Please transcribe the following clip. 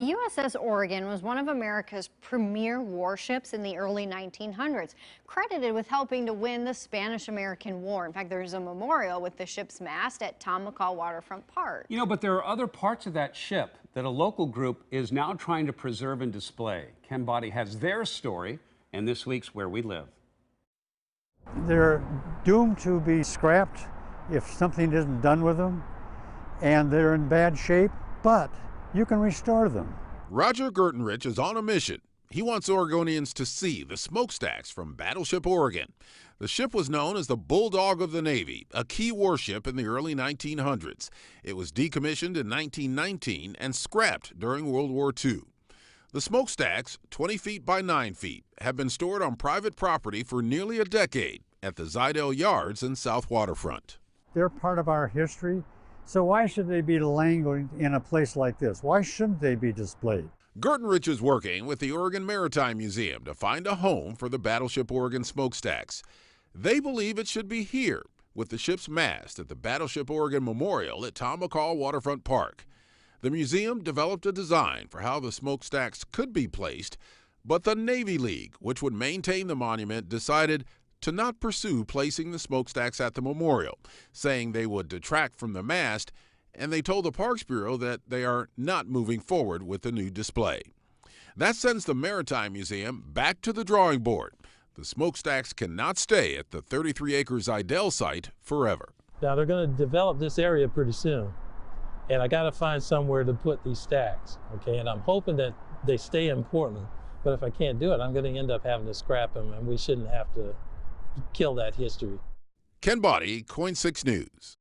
USS Oregon was one of America's premier warships in the early 1900s, credited with helping to win the Spanish-American War. In fact, there's a memorial with the ship's mast at Tom McCall Waterfront Park. But there are other parts of that ship that a local group is now trying to preserve and display. Ken Body has their story in this week's Where We Live. They're doomed to be scrapped if something isn't done with them, and they're in bad shape, but you can restore them. Roger Gertenrich is on a mission. He wants Oregonians to see the smokestacks from Battleship Oregon. The ship was known as the Bulldog of the Navy, a key warship in the early 1900s. It was decommissioned in 1919 and scrapped during World War II. The smokestacks, 20 feet by 9 feet, have been stored on private property for nearly a decade at the Zidell Yards in South Waterfront. They're part of our history, so why should they be languishing in a place like this? Why shouldn't they be displayed? Gertenrich is working with the Oregon Maritime Museum to find a home for the Battleship Oregon smokestacks. They believe it should be here, with the ship's mast at the Battleship Oregon Memorial at Tom McCall Waterfront Park. The museum developed a design for how the smokestacks could be placed, but the Navy League, which would maintain the monument, decided to not pursue placing the smokestacks at the memorial, saying they would detract from the mast, and they told the Parks Bureau that they are not moving forward with the new display. That sends the Maritime Museum back to the drawing board. The smokestacks cannot stay at the 33-acre Zidell site forever. Now they're going to develop this area pretty soon, and I got to find somewhere to put these stacks, okay? And I'm hoping that they stay in Portland, but if I can't do it, I'm going to end up having to scrap them, and we shouldn't have to kill that history. Ken Body, KOIN 6 News.